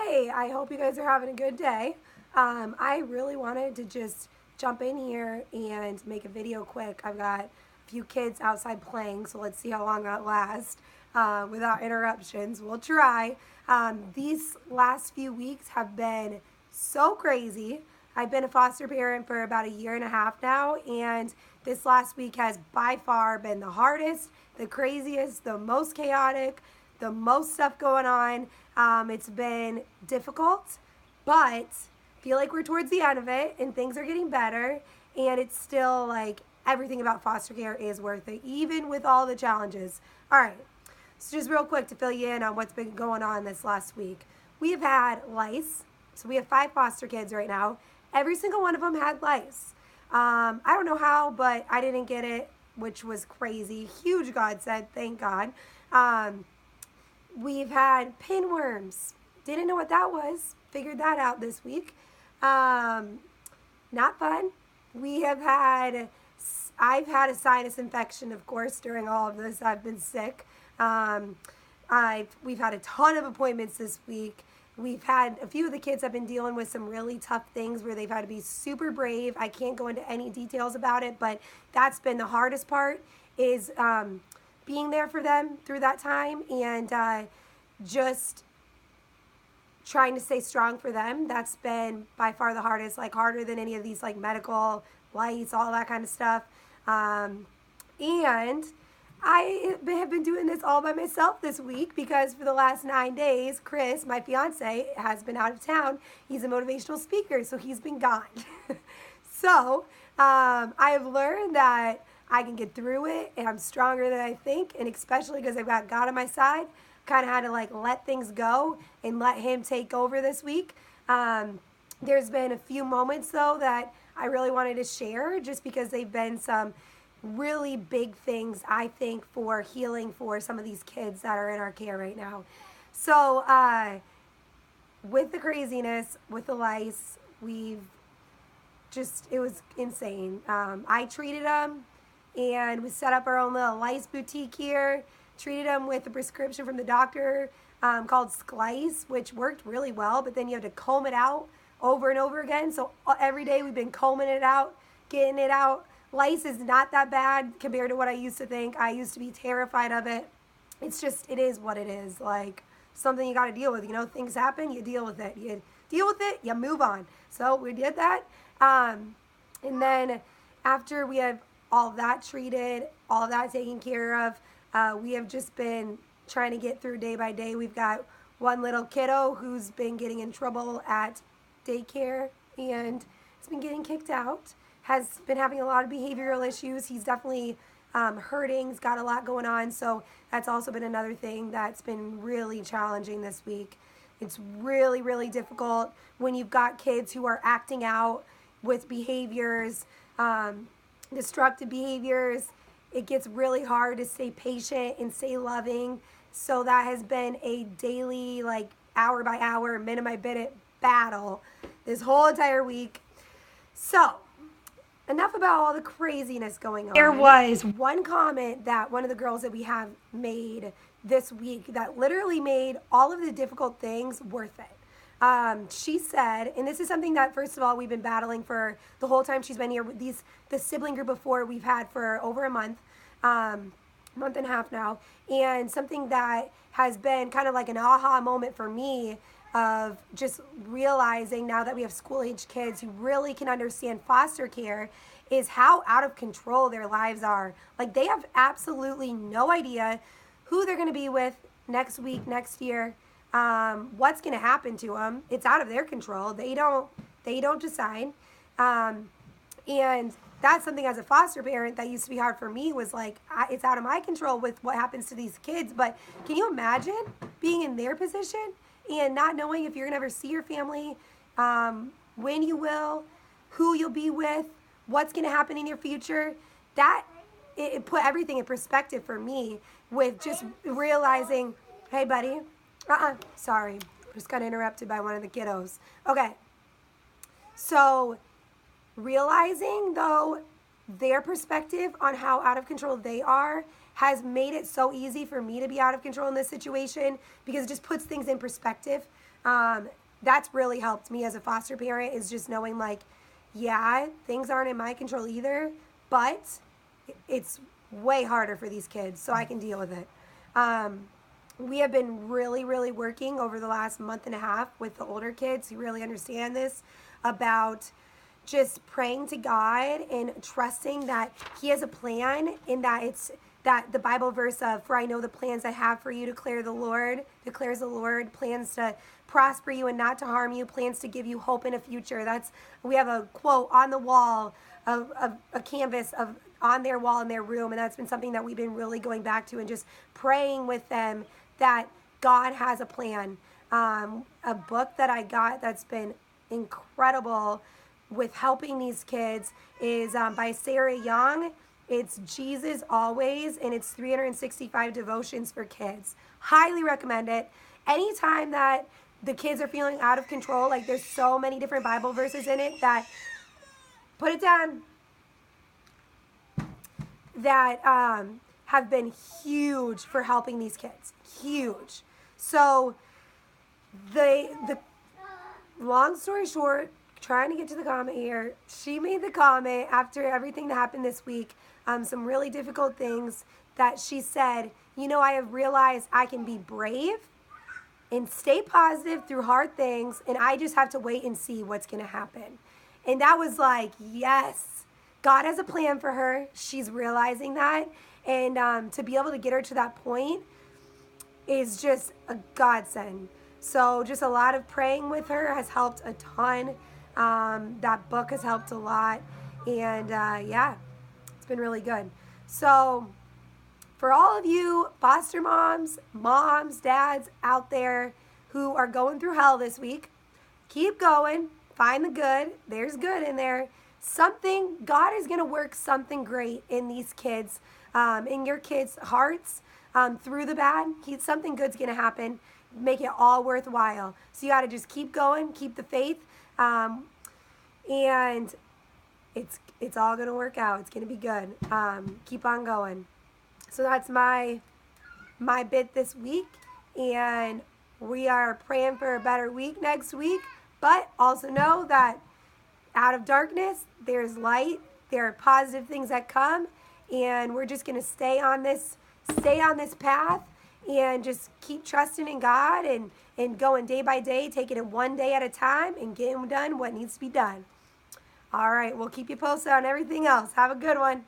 Hey, I hope you guys are having a good day. I really wanted to just jump in here and make a video quick. I've got a few kids outside playing, so let's see how long that lasts without interruptions. We'll try. These last few weeks have been so crazy. I've been a foster parent for about a year and a half now, and this last week has by far been the hardest, the craziest, the most chaotic, the most stuff going on. It's been difficult, but feel like we're towards the end of it and things are getting better, and it's still like everything about foster care is worth it, even with all the challenges. All right, so just real quick to fill you in on what's been going on this last week. We have had lice, so we have 5 foster kids right now. Every single one of them had lice. I don't know how, but I didn't get it, which was crazy. Huge godsend, thank God. We've had pinworms. Didn't know what that was. Figured that out this week. Not fun. I've had a sinus infection, of course, during all of this. I've been sick. We've had a ton of appointments this week. We've had a few of the kids have been dealing with some really tough things where they've had to be super brave. I can't go into any details about it, but that's been the hardest part is being there for them through that time and just trying to stay strong for them. That's been by far the hardest, like harder than any of these like medical lights, all that kind of stuff. And I have been doing this all by myself this week because for the last 9 days, Chris, my fiance, has been out of town. He's a motivational speaker, so he's been gone. So I have learned that I can get through it, and I'm stronger than I think, and especially because I've got God on my side, kind of had to like let things go and let him take over this week. There's been a few moments, though, that I really wanted to share just because they've been some really big things, I think, for healing for some of these kids that are in our care right now. So with the craziness, with the lice, it was insane. I treated them, and we set up our own little lice boutique here, treated them with a prescription from the doctor called Lice, which worked really well, but then you have to comb it out over and over again. So every day we've been combing it out, getting it out. Lice is not that bad compared to what I used to think. I used to be terrified of it. It is what it is. Like something you got to deal with. You know, things happen, you deal with it. You deal with it, you move on. So we did that. And then after we have all of that treated, all of that taken care of, we have just been trying to get through day by day. We've got one little kiddo who's been getting in trouble at daycare and has been getting kicked out. Has been having a lot of behavioral issues. He's definitely hurting. He's got a lot going on. So that's also been another thing that's been really challenging this week. It's really, really difficult when you've got kids who are acting out with behaviors, destructive behaviors. It gets really hard to stay patient and stay loving. So that has been a daily, like hour by hour, minute by minute battle this whole entire week. So enough about all the craziness going on. There was one comment that one of the girls that we have made this week that literally made all of the difficult things worth it. She said, and this is something that, first of all, we've been battling for the whole time she's been here with the sibling group of 4 we've had for over a month and a half now, and something that has been kind of like an aha moment for me of just realizing now that we have school-age kids who really can understand foster care is how out of control their lives are. Like they have absolutely no idea who they're going to be with next week, next year, what's going to happen to them. It's out of their control. They don't decide. And that's something as a foster parent that used to be hard for me was like, it's out of my control with what happens to these kids. But can you imagine being in their position and not knowing if you're going to ever see your family, when you will, who you'll be with, what's going to happen in your future? It put everything in perspective for me with just realizing, hey, buddy, sorry, just got interrupted by one of the kiddos. Okay, so realizing, though, their perspective on how out of control they are has made it so easy for me to be out of control in this situation, because it just puts things in perspective. That's really helped me as a foster parent, is just knowing like, yeah, things aren't in my control either, but it's way harder for these kids, so I can deal with it. We have been really, really working over the last month and a half with the older kids who really understand this, about just praying to God and trusting that He has a plan, and that it's that the Bible verse of, "For I know the plans I have for you, declares the Lord, plans to prosper you and not to harm you, plans to give you hope in a future." We have a quote on the wall of a canvas on their wall in their room, and that's been something that we've been really going back to and just praying with them that God has a plan. A book that I got that's been incredible with helping these kids is by Sarah Young. It's Jesus Always, and it's 365 devotions for kids. Highly recommend it. Anytime that the kids are feeling out of control, like there's so many different Bible verses in it that, put it down, that have been huge for helping these kids. Huge. So the long story short, trying to get to the comment here, she made the comment after everything that happened this week, some really difficult things, that she said, I have realized I can be brave and stay positive through hard things, and I just have to wait and see what's going to happen. And that was like, yes, God has a plan for her. She's realizing that. And to be able to get her to that point is just a godsend. So just a lot of praying with her has helped a ton. That book has helped a lot. And yeah, it's been really good. So for all of you foster moms, dads out there who are going through hell this week, keep going. Find the good. There's good in there. God is going to work something great in these kids, in your kids' hearts, through the bad. Something good's going to happen. Make it all worthwhile. So you got to just keep going, keep the faith, and it's all going to work out. It's going to be good. Keep on going. So that's my bit this week, and we are praying for a better week next week. But also know that out of darkness, there's light. There are positive things that come, and we're just going to stay on this path and just keep trusting in God and going day by day, taking it one day at a time and getting done what needs to be done. All right, we'll keep you posted on everything else. Have a good one.